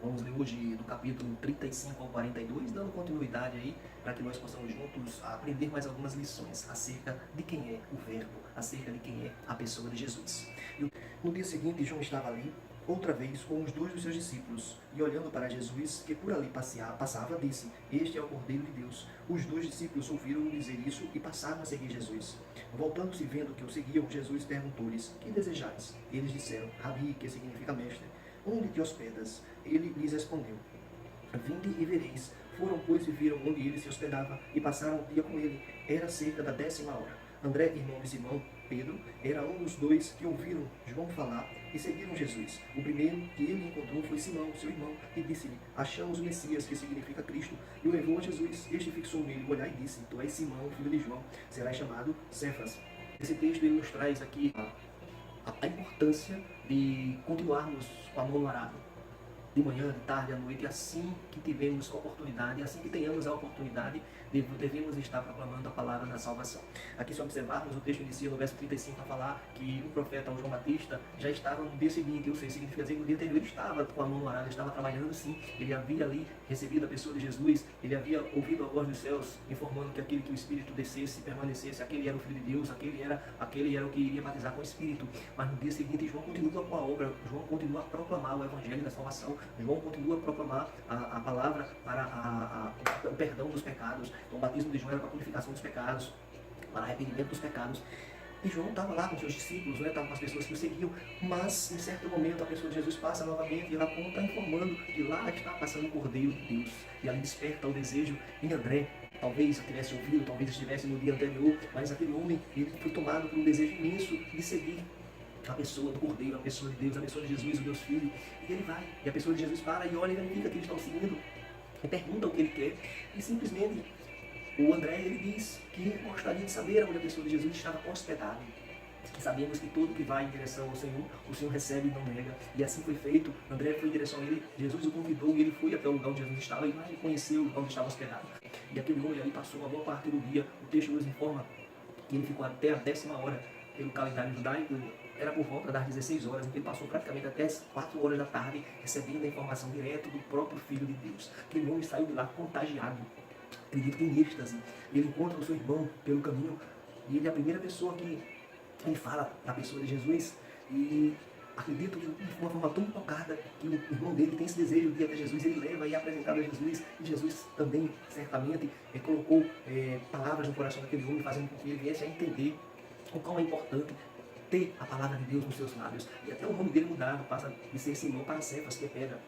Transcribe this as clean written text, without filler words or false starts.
Vamos ler hoje do capítulo 35 ao 42, dando continuidade aí, para que nós possamos juntos aprender mais algumas lições acerca de quem é o Verbo, acerca de quem é a pessoa de Jesus. No dia seguinte, João estava ali, outra vez, com os dois dos seus discípulos, e olhando para Jesus, que por ali passava, disse: Este é o Cordeiro de Deus. Os dois discípulos ouviram-no dizer isso e passaram a seguir Jesus. Voltando-se, vendo que o seguiam, Jesus perguntou-lhes: Que desejais? Eles disseram: Rabi, que significa mestre, onde te hospedas? Ele lhes respondeu: Vinde e vereis. Foram, pois, e viram onde ele se hospedava, e passaram o dia com ele. Era cerca da 10ª hora. André, irmão de Simão, Pedro, era um dos dois que ouviram João falar e seguiram Jesus. O primeiro que ele encontrou foi Simão, seu irmão, e disse-lhe: Achamos o Messias, que significa Cristo, e o levou a Jesus. Este fixou nele o olhar e disse: Tu és Simão, filho de João, serás chamado Cefas. Esse texto ele nos traz aqui a importância de continuarmos com a mão no arado, de manhã, de tarde, à noite, assim que tivermos oportunidade, assim que tenhamos a oportunidade, devemos estar proclamando a palavra da salvação. Aqui, se observarmos, o texto inicia no verso 35 a falar que o profeta, o João Batista, já estava no dia seguinte, ou seja, significa dizer que no dia anterior ele estava com a mão no arado, estava trabalhando sim, ele havia ali recebido a pessoa de Jesus, ele havia ouvido a voz dos céus, informando que aquele que o Espírito descesse e permanecesse, aquele era o Filho de Deus, aquele era o que iria batizar com o Espírito. Mas no dia seguinte, João continua com a obra, João continua a proclamar o Evangelho da salvação, João continua a proclamar a palavra para o perdão dos pecados. Então, o batismo de João era para a purificação dos pecados, para arrependimento dos pecados. E João estava lá com seus discípulos, estava com as pessoas que o seguiam, mas em certo momento a pessoa de Jesus passa novamente e ela aponta informando que lá está passando o Cordeiro de Deus. E ela desperta o desejo em André. Talvez tivesse ouvido, talvez estivesse no dia anterior, mas aquele homem ele foi tomado por um desejo imenso de seguir a pessoa do Cordeiro, a pessoa de Deus, a pessoa de Jesus, o Deus Filho. E ele vai, e a pessoa de Jesus para e olha e verifica que eles estão seguindo, e pergunta o que ele quer, e simplesmente o André ele diz que gostaria de saber onde a pessoa de Jesus estava hospedada. Que sabemos que todo que vai em direção ao Senhor, o Senhor recebe e não nega. E assim foi feito. André foi em direção a ele, Jesus o convidou e ele foi até o lugar onde Jesus estava e lá ele conheceu onde estava hospedado. E aquele homem ali passou a boa parte do dia. O texto nos informa que ele ficou até a 10ª hora pelo calendário judaico. Era por volta das 16 horas, então ele passou praticamente até as 4 horas da tarde recebendo a informação direto do próprio Filho de Deus. Aquele homem saiu de lá contagiado, acredito que em êxtase. Ele encontra o seu irmão pelo caminho e ele é a primeira pessoa que ele fala da pessoa de Jesus e acredito que de uma forma tão tocada que o irmão dele tem esse desejo de ir até Jesus, ele leva e é apresentado a Jesus, e Jesus também certamente colocou palavras no coração daquele homem, fazendo com que ele viesse a entender o quão é importante ter a palavra de Deus nos seus lábios. E até o nome dele mudado, passa de ser Simão para Cefas, que é pedra.